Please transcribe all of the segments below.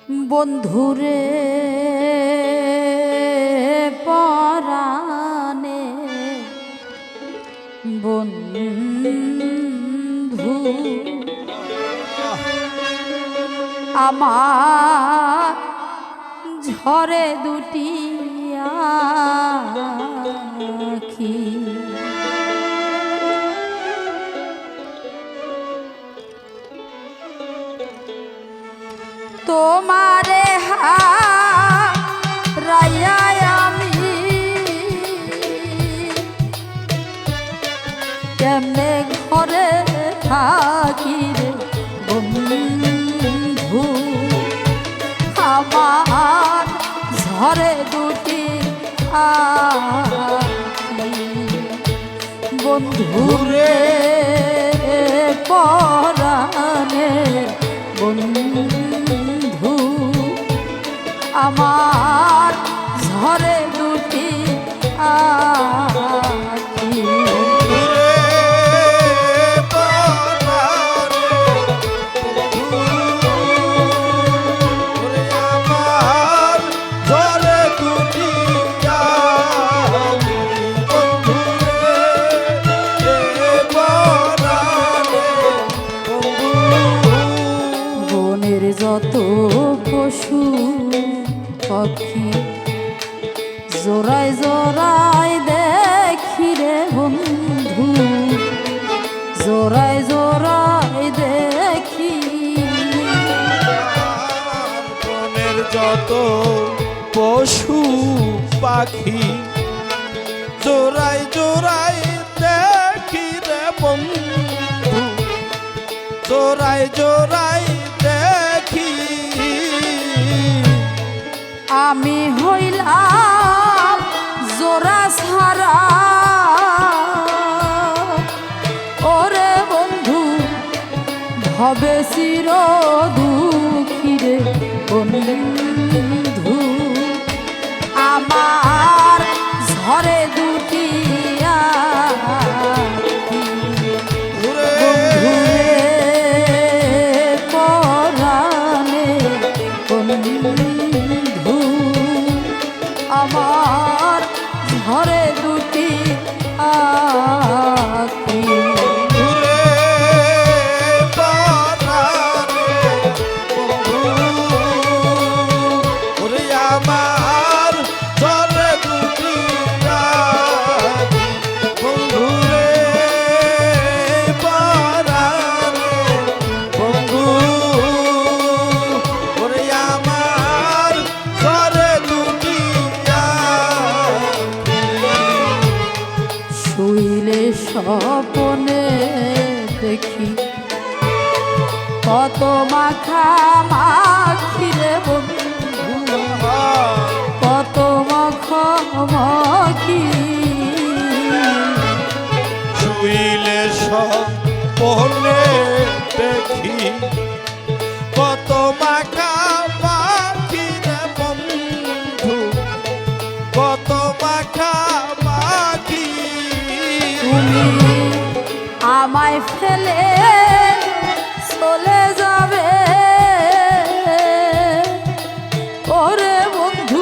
বন্ধুরে পরাণে বন্ধু আমার ঝরে দুটি আখি তোমারে হারাইয়া আমি কেমনে ঘরে থাকি রে বন্ধু আমার ঝরে দুটি আখি বন্ধুরে পরাণে বন্ধু আমার ঝরে দুটি আখি বনের যত পশু পক্ষী জোড়ায় জোড়ায় দেখি রে বন্ধু জোড়ায় জোড়ায় দেখি বনের যত পশু পাখি জোড়ায় জোড়ায় দেখি রে বন্ধু জোড়ায় জোড়ায় দেখি আমি হইলাম জোড়া ছাড়া ওরে বন্ধু ভবে চির দুঃখী রে বন্ধু আমার ঝরে দুটি আখি বন্ধুরে পরাণে বন্ধু আমার ঝরে দুটি আখি শুইলে স্বপনে দেখি কত মাখা মাখি রে বন্ধু কত মাখি শুইলে স্বপনে দেখি কত মাখা মাখি রে বন্ধু কত মাখা মাখি তুমি আমায় ফেলে চলে যাবে ওরে বন্ধু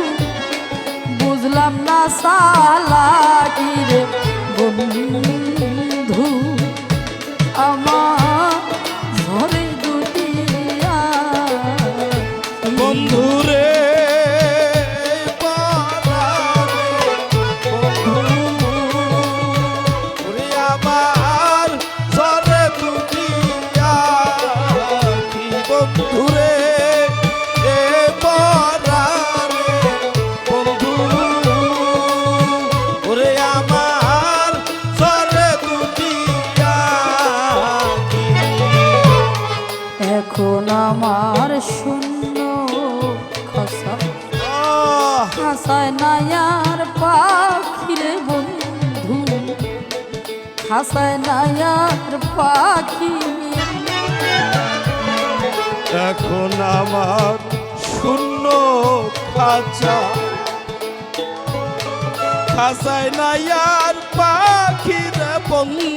বুঝলাম না সালাকি রে বন্ধু আমার ঝরে দুটি আখি বন্ধুরে এখন আমার শূন্য খাসা খাসায় নায়ার পাখি রে বন্ধু খাসায় নায়ার পাখি এখন আমার শূন্য খাঁচা খাসায় নায়ার পাখি রে বন্ধু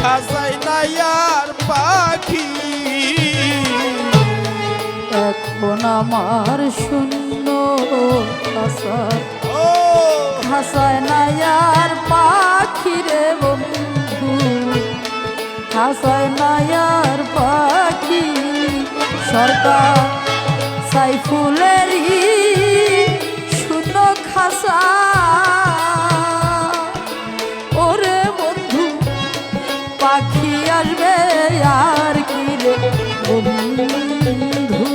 খাসাই না আর পাখি এখন আমার শূন্য খাসায় নাই আর পাখি রে বন্ধু, খাসায় নাই আর পাখি। সরকার সাইফুলেরই শূন্য খাসা, ওরে বন্ধু পাখি আসবে আর কি রে বন্ধু,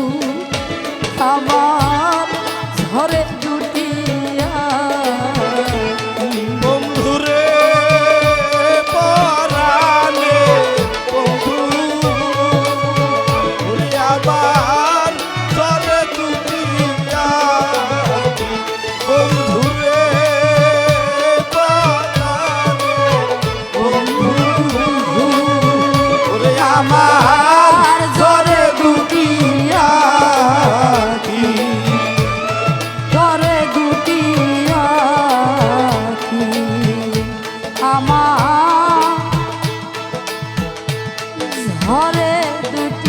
আমার ঝরে দুটি বন্ধুরে পরাণে বন্ধু ওরে আবার চলে দুটি আখি। বন্ধুরে পরাণে বন্ধু ওরে আমার ঝরে দুটি আখি। ঝরে দুটি আখি, আমার ঝরে দুটি